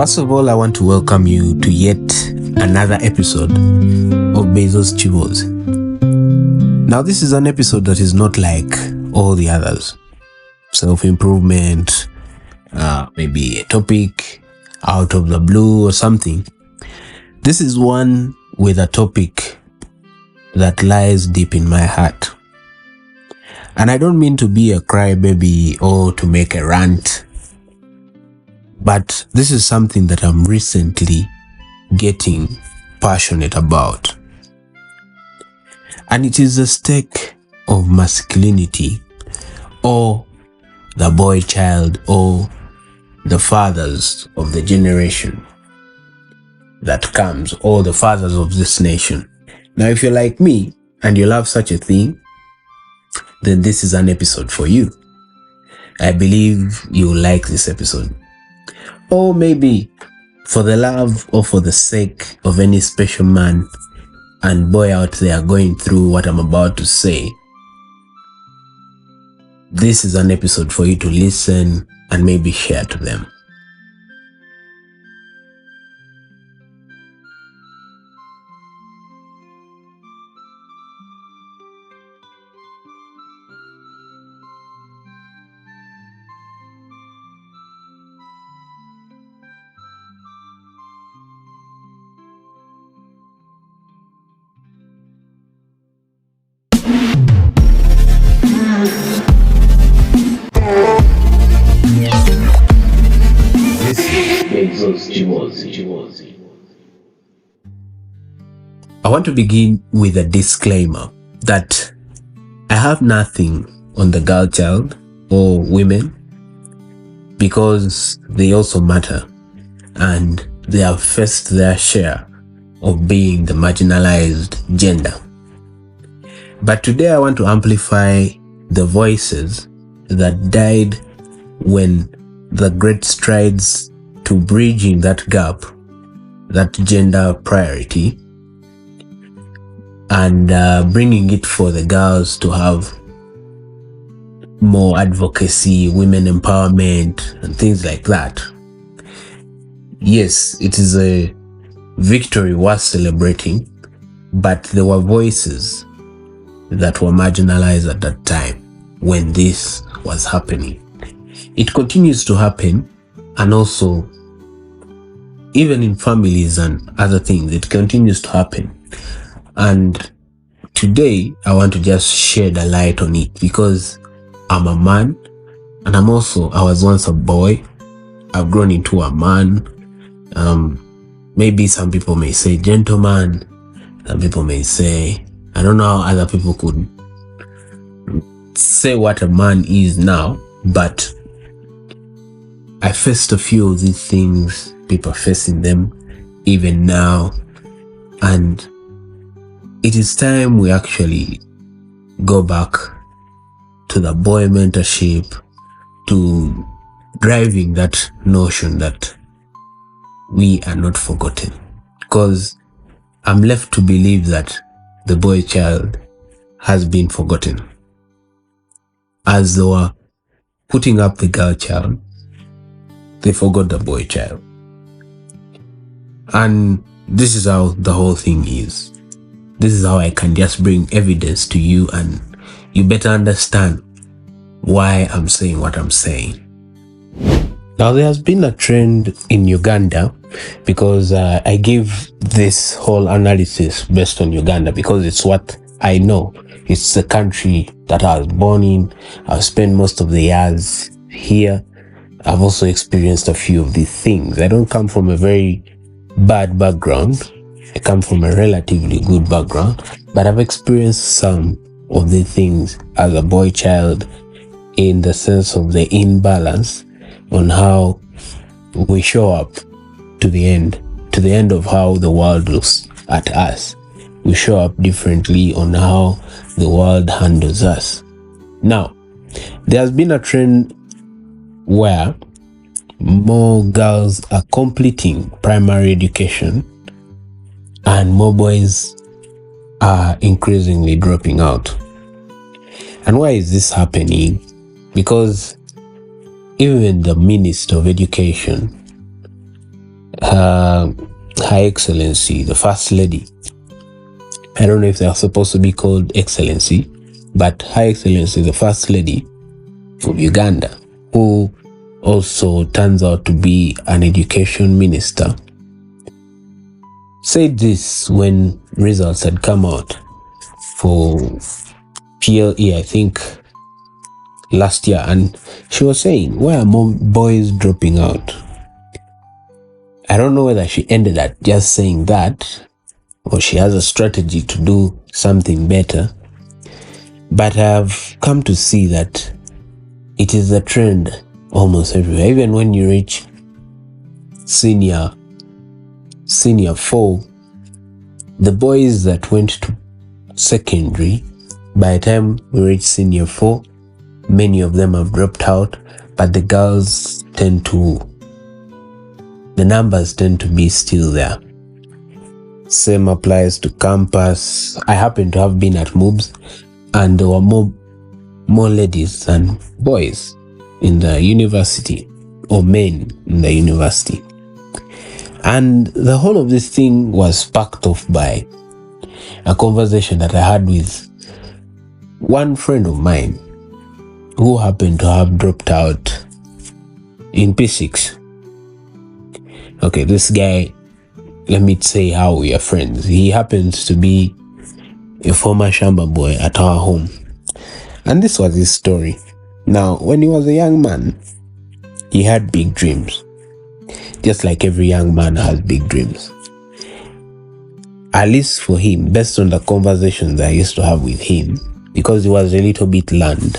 First of all, I want to welcome you to yet another episode of Bezos Chivos. Now, this is an episode that is not like all the others. Self-improvement, maybe a topic out of the blue or something. This is one with a topic that lies deep in my heart. And I don't mean to be a crybaby or to make a rant, but this is something that I'm recently getting passionate about. And it is the stake of masculinity, or the boy child, or the fathers of the generation that comes, or the fathers of this nation. Now, if you're like me and you love such a thing, then this is an episode for you. I believe you'll like this episode. Or maybe for the love or for the sake of any special man and boy out there going through what I'm about to say, this is an episode for you to listen and maybe share to them. I want to begin with a disclaimer that I have nothing on the girl child or women, because they also matter and they have faced their share of being the marginalized gender. But today I want to amplify the voices that died when the great strides to bridging that gap, that gender priority, and bringing it for the girls to have more advocacy, women empowerment, and things like that. Yes, it is a victory worth celebrating, but there were voices that were marginalized at that time when this was happening. It continues to happen, and also even in families and other things, it continues to happen. And today I want to just shed a light on it, because I'm a man, and I was once a boy. I've grown into a man. Maybe some people may say gentleman, some people may say, I don't know how other people could say what a man is now, but I faced a few of these things, people facing them even now, and it is time we actually go back to the boy mentorship, to driving that notion that we are not forgotten. Because I'm left to believe that the boy child has been forgotten. As they were putting up the girl child, they forgot the boy child. And this is how the whole thing is. This is how I can just bring evidence to you, and you better understand why I'm saying what I'm saying. Now, there has been a trend in Uganda, because I give this whole analysis based on Uganda because it's what I know. It's the country that I was born in. I've spent most of the years here. I've also experienced a few of these things. I don't come from a very bad background. I come from a relatively good background, but I've experienced some of the things as a boy child, in the sense of the imbalance on how we show up to the end of how the world looks at us. We show up differently on how the world handles us. Now, there has been a trend where more girls are completing primary education and more boys are increasingly dropping out. And why is this happening? Because even the Minister of Education Her Excellency, the First Lady. I don't know if they are supposed to be called Excellency, but Her Excellency, the First Lady from Uganda, who also turns out to be an education minister, said this when results had come out for PLE, I think, last year, and she was saying, why are more boys dropping out? I don't know whether she ended at just saying that or she has a strategy to do something better, but I've come to see that it is a trend almost everywhere. Even when you reach senior 4, the boys that went to secondary, by the time we reach senior 4, many of them have dropped out, but the numbers tend to be still there. Same applies to campus. I happen to have been at MOOBS, and there were more ladies than boys in the university, or men in the university. And the whole of this thing was sparked off by a conversation that I had with one friend of mine who happened to have dropped out in P6. Okay, this guy, let me say how we are friends. He happens to be a former Shamba boy at our home. And this was his story. Now, when he was a young man, he had big dreams. Just like every young man has big dreams. At least for him, based on the conversations I used to have with him, because he was a little bit learned.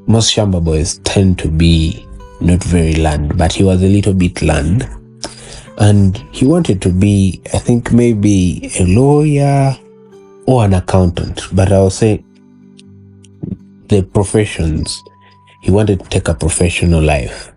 Most Shamba boys tend to be not very learned, but he was a little bit learned. And he wanted to be, I think, maybe a lawyer or an accountant. But I'll say the professions, he wanted to take a professional life.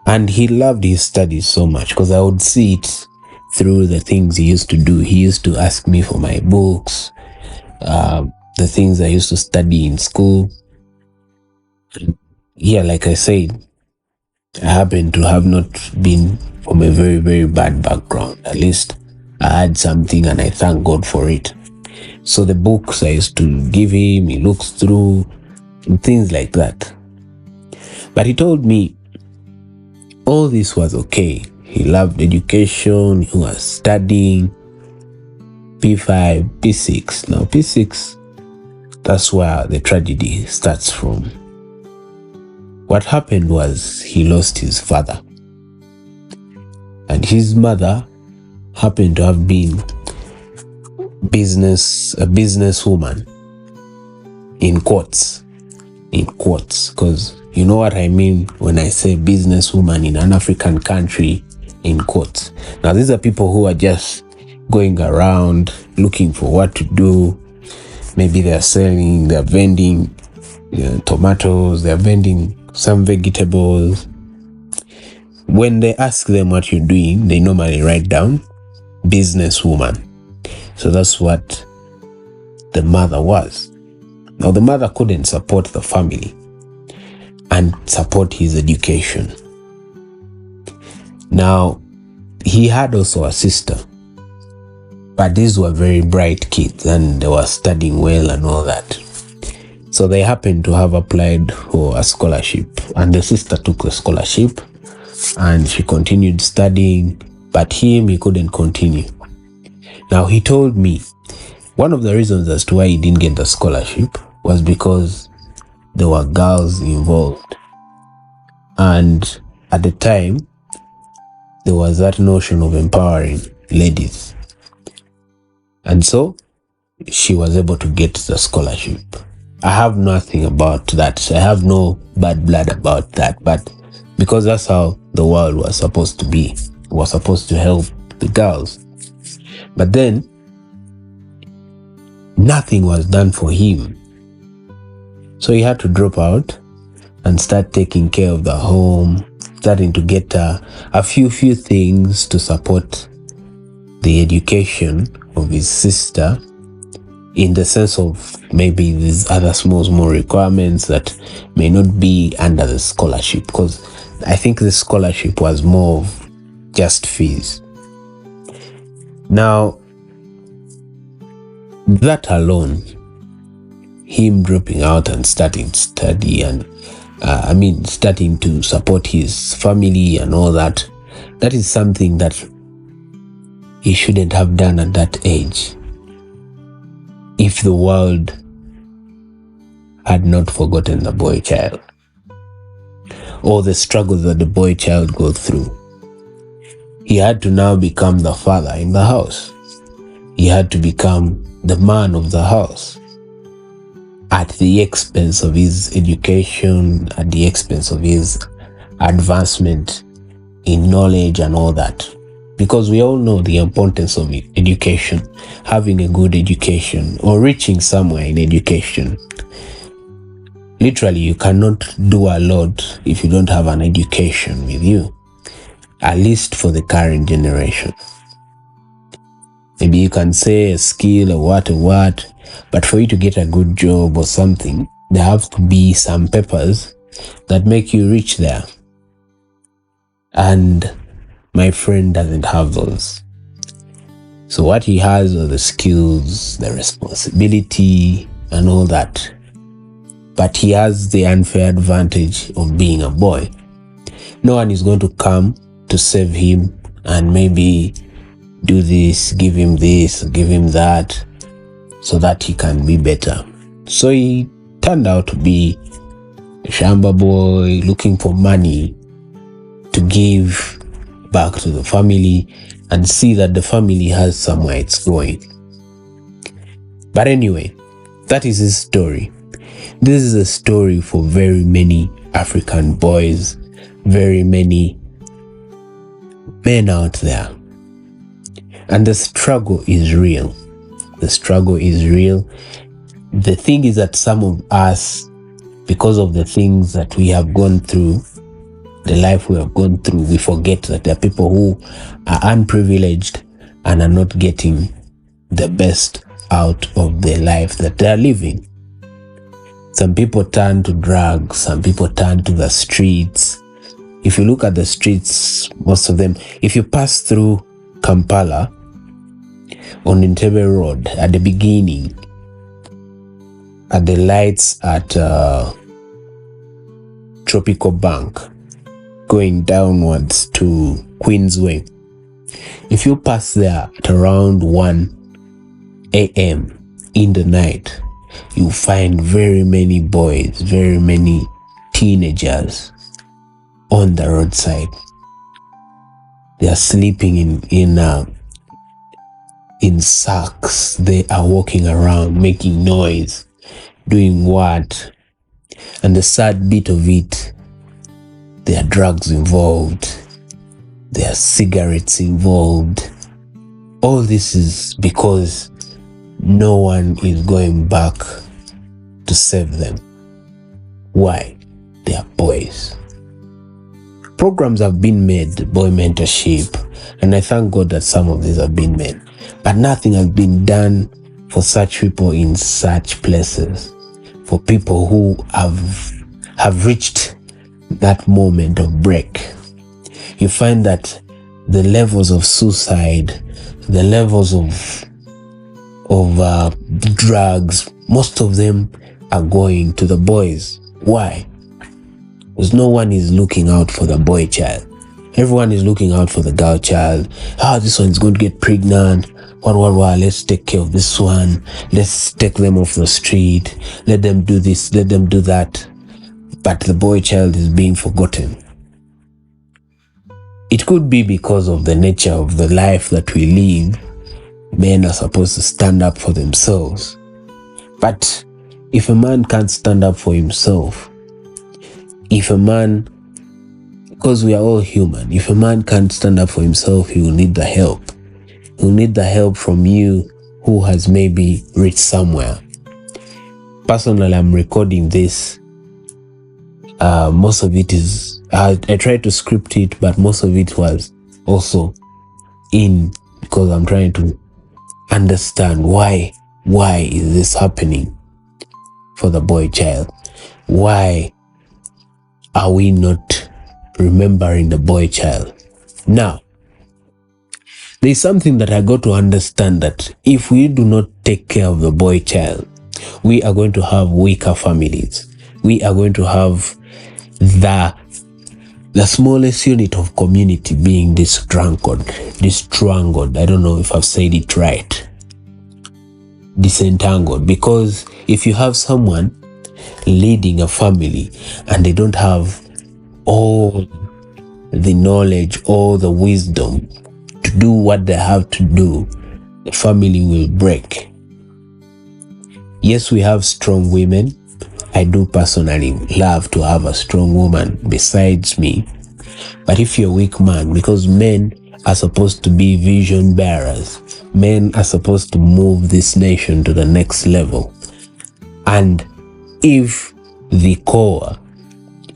And he loved his studies so much because I would see it through the things he used to do. He used to ask me for my books, the things I used to study in school. Yeah, like I said, I happen to have not been from a very, very bad background. At least I had something, and I thank God for it. So the books I used to give him, he looks through, and things like that. But he told me all this was okay. He loved education, he was studying P5, P6. Now P6, that's where the tragedy starts from. What happened was he lost his father. And his mother happened to have been a businesswoman, in quotes, because you know what I mean when I say businesswoman in an African country, in quotes. Now these are people who are just going around looking for what to do. Maybe they're vending tomatoes, they're vending some vegetables. When they ask them what you're doing, they normally write down businesswoman. So that's what the mother was. Now the mother couldn't support the family and support his education. Now he had also a sister, but these were very bright kids and they were studying well and all that. So they happened to have applied for a scholarship, and the sister took the scholarship and she continued studying, but he couldn't continue. Now he told me one of the reasons as to why he didn't get the scholarship was because there were girls involved. And at the time, there was that notion of empowering ladies. And so she was able to get the scholarship. I have nothing about that. I have no bad blood about that. But because that's how the world was supposed to be, it was supposed to help the girls. But then, nothing was done for him. So he had to drop out and start taking care of the home, starting to get a few things to support the education of his sister, in the sense of maybe these other small requirements that may not be under the scholarship, because I think the scholarship was more of just fees. Now, that alone, him dropping out and starting to study and starting to support his family and all that, that is something that he shouldn't have done at that age if the world had not forgotten the boy child or the struggles that the boy child goes through. He had to now become the father in the house. He had to become the man of the house at the expense of his education, at the expense of his advancement in knowledge and all that. Because we all know the importance of education, having a good education or reaching somewhere in education. Literally, you cannot do a lot if you don't have an education with you, at least for the current generation. Maybe you can say a skill or what, but for you to get a good job or something, there have to be some papers that make you reach there. And my friend doesn't have those. So what he has are the skills, the responsibility, and all that. But he has the unfair advantage of being a boy. No one is going to come to save him and maybe do this, give him that, so that he can be better. So he turned out to be a shamba boy looking for money to give back to the family and see that the family has somewhere it's going. But anyway, that is his story. This is a story for very many African boys, very many men out there. And the struggle is real. The struggle is real. The thing is that some of us, because of the things that we have gone through, the life we have gone through, we forget that there are people who are unprivileged and are not getting the best out of their life that they are living. Some people turn to drugs, some people turn to the streets. If you look at the streets, most of them, if you pass through Kampala on Entebbe Road at the beginning, at the lights at Tropical Bank, going downwards to Queensway, if you pass there at around 1 a.m. in the night, you find very many boys, very many teenagers on the roadside. They are sleeping in sacks. They are walking around, making noise, doing what? And the sad bit of it, there are drugs involved. There are cigarettes involved. All this is because no one is going back to save them. Why? They are boys. Programs have been made, boy mentorship, and I thank God that some of these have been made. But nothing has been done for such people in such places, for people who have reached that moment of break. You find that the levels of suicide, the levels of drugs, most of them are going to the boys. Why? Because no one is looking out for the boy child. Everyone is looking out for the girl child. This one is going to get pregnant. Let's take care of this one. Let's take them off the street. Let them do this, let them do that. But the boy child is being forgotten. It could be because of the nature of the life that we live. Men are supposed to stand up for themselves. But if a man can't stand up for himself, because we are all human, if a man can't stand up for himself, he will need the help. He will need the help from you who has maybe reached somewhere. Personally, I'm recording this. Most of it is, I tried to script it, but most of it was also because I'm trying to understand why is this happening for the boy child? Why are we not remembering the boy child. Now, there's something that I got to understand, that if we do not take care of the boy child, we are going to have weaker families. We are going to have the smallest unit of community being disentangled. I don't know if I've said it right. Disentangled. Because if you have someone leading a family and they don't have all the knowledge, all the wisdom to do what they have to do, the family will break. Yes, we have strong women. I do personally love to have a strong woman besides me. But if you're a weak man, because men are supposed to be vision bearers, men are supposed to move this nation to the next level. And if the core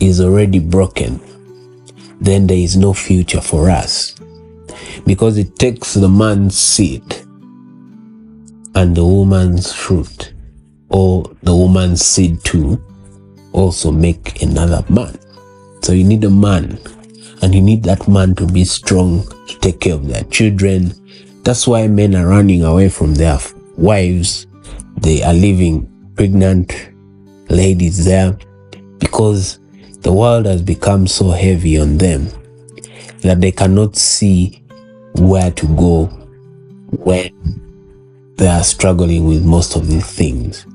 is already broken, then there is no future for us. Because it takes the man's seed and the woman's fruit, or the woman's seed to also make another man. So you need a man, and you need that man to be strong to take care of their children. That's why men are running away from their wives. They are leaving pregnant ladies there, because the world has become so heavy on them that they cannot see where to go when they are struggling with most of these things.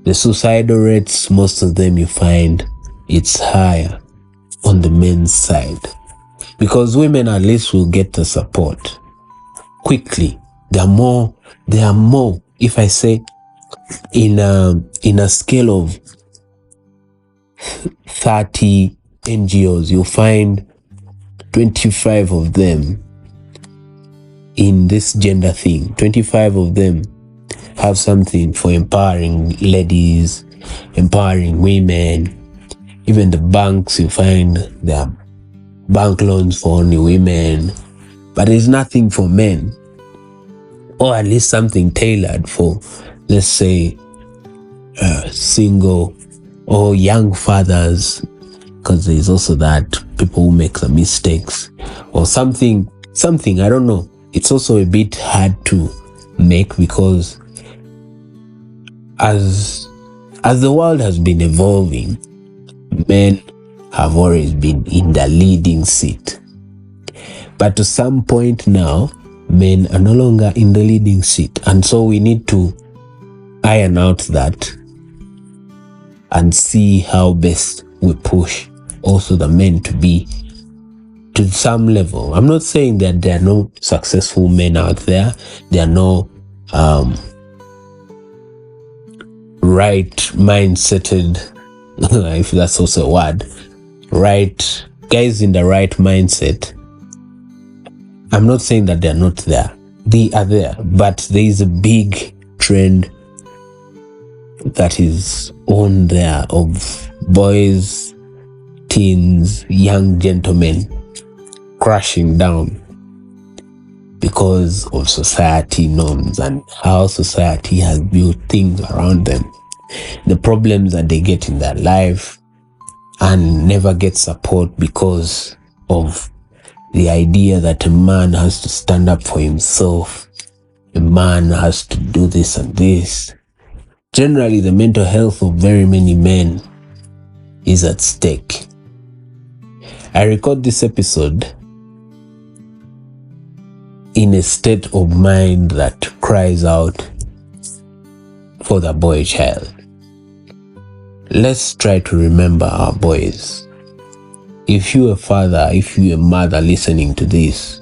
The suicidal rates, most of them you find it's higher on the men's side, because women at least will get the support quickly. There are more. If I say in a scale of 30 NGOs, you'll find 25 of them in this gender thing. 25 of them have something for empowering ladies, empowering women. Even the banks, you find there are bank loans for only women, but there's nothing for men, or at least something tailored for, let's say, single or young fathers, because there's also that people who make the mistakes or something, I don't know. It's also a bit hard to make, because as the world has been evolving, men have always been in the leading seat. But to some point now, men are no longer in the leading seat. And so we need to iron out that and see how best we push also the men to be to some level. I'm not saying that there are no successful men out there. There are no right mindseted, if that's also a word, right guys in the right mindset. I'm not saying that they're not there. They are there, but there is a big trend that is on there of boys, teens, young gentlemen crashing down because of society norms and how society has built things around them. The problems that they get in their life and never get support because of the idea that a man has to stand up for himself, a man has to do this and this. Generally, the mental health of very many men is at stake. I record this episode in a state of mind that cries out for the boy child. Let's try to remember our boys. If you're a father, if you're a mother listening to this,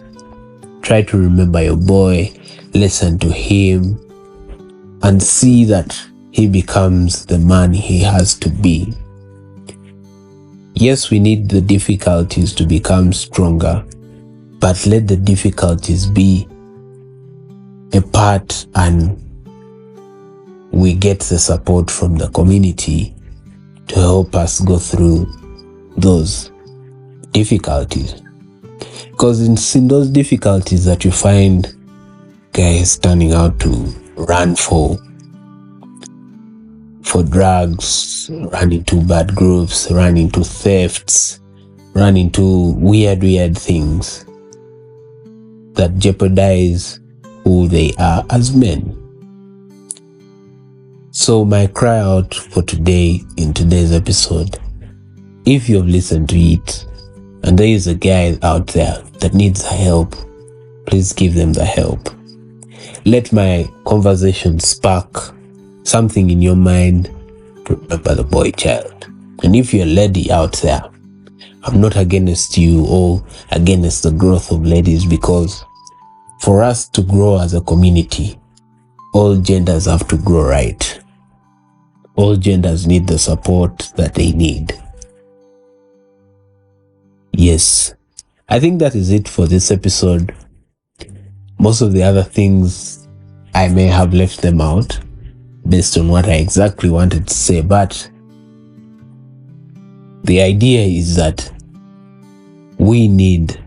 try to remember your boy, listen to him, and see that he becomes the man he has to be. Yes, we need the difficulties to become stronger, but let the difficulties be a part and we get the support from the community to help us go through those difficulties. Because in those difficulties that you find guys turning out to run for drugs, run into bad groups, run into thefts, run into weird things that jeopardize who they are as men. So my cry out for today, in today's episode, if you've listened to it and there is a guy out there that needs help, please give them the help. Let my conversation spark something in your mind to remember the boy child. And if you're a lady out there, I'm not against you or against the growth of ladies, because for us to grow as a community, all genders have to grow right. All genders need the support that they need. Yes, I think that is it for this episode. Most of the other things, I may have left them out based on what I exactly wanted to say, but the idea is that we need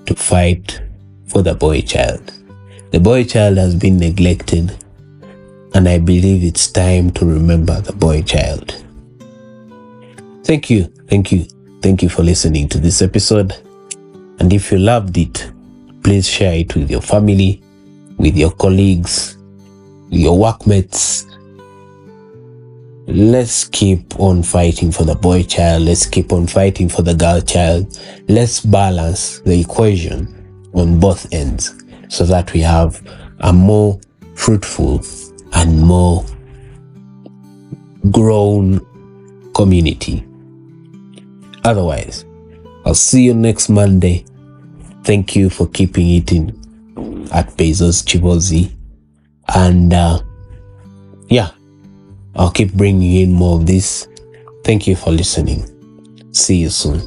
to fight for the boy child. The boy child has been neglected, and I believe it's time to remember the boy child. Thank you for listening to this episode. And if you loved it, please share it with your family, with your colleagues, your workmates. Let's keep on fighting for the boy child. Let's keep on fighting for the girl child. Let's balance the equation on both ends so that we have a more fruitful and more grown community. Otherwise, I'll see you next Monday. Thank you for keeping it in at Bezos Chibozi. And I'll keep bringing in more of this. Thank you for listening. See you soon.